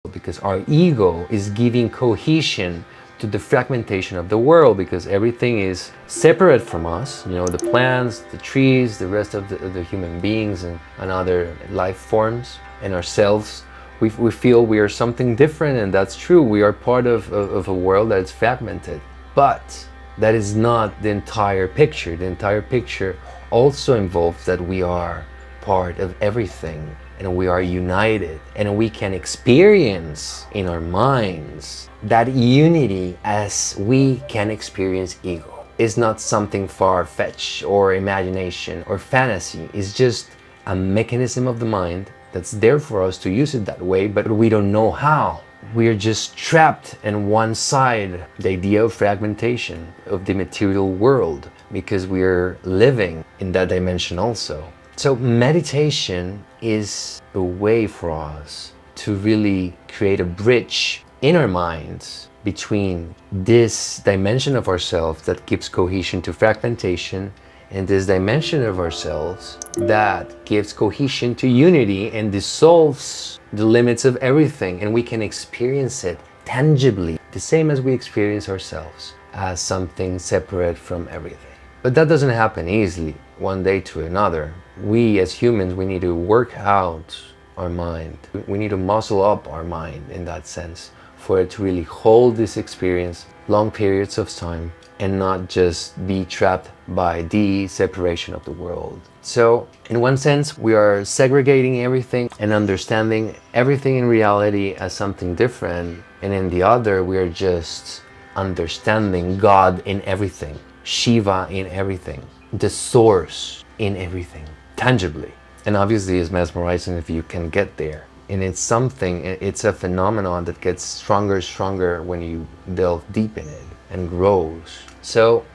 because our ego is giving cohesion to the fragmentation of the world, because everything is separate from us, the plants, the trees, the rest of the human beings and other life forms, and ourselves. We feel we are something different, and that's true. We are part of a world that is fragmented, but that is not the entire picture. The entire picture also involves that we are part of everything, and we are united, and we can experience in our minds that unity as we can experience ego. It's not something far-fetched or imagination or fantasy. It's just a mechanism of the mind that's there for us to use it that way, but we don't know how. We're just trapped in one side, the idea of fragmentation of the material world, because we're living in that dimension also. So meditation is a way for us to really create a bridge in our minds between this dimension of ourselves that gives cohesion to fragmentation and this dimension of ourselves that gives cohesion to unity and dissolves the limits of everything, and we can experience it tangibly, the same as we experience ourselves as something separate from everything. But that doesn't happen easily one day to another. We as humans, we need to work out our mind. We need to muscle up our mind in that sense for it to really hold this experience long periods of time and not just be trapped by the separation of the world. So in one sense, we are segregating everything and understanding everything in reality as something different. And in the other, we are just understanding God in everything, Shiva in everything, the source in everything, tangibly. And obviously it's mesmerizing if you can get there. And it's a phenomenon that gets stronger when you delve deep in it and grows. So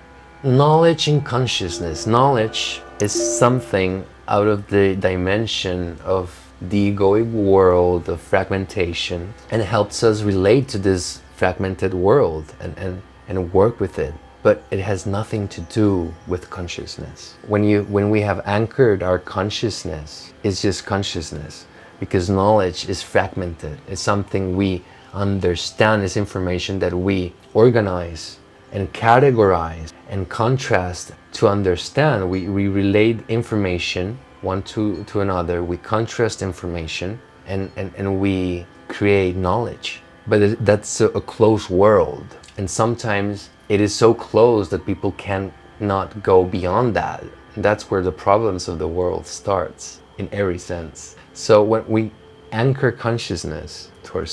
knowledge and consciousness. Knowledge is something out of the dimension of the egoic world of fragmentation, and helps us relate to this fragmented world and work with it. But it has nothing to do with consciousness. When we have anchored our consciousness, it's just consciousness, because knowledge is fragmented. It's something we understand, it's information that we organize and categorize and contrast to understand. We relate information one to another, we contrast information, and we create knowledge. But that's a closed world, and sometimes it is so close that people cannot go beyond that. That's where the problems of the world starts in every sense. So when we anchor consciousness to ourselves,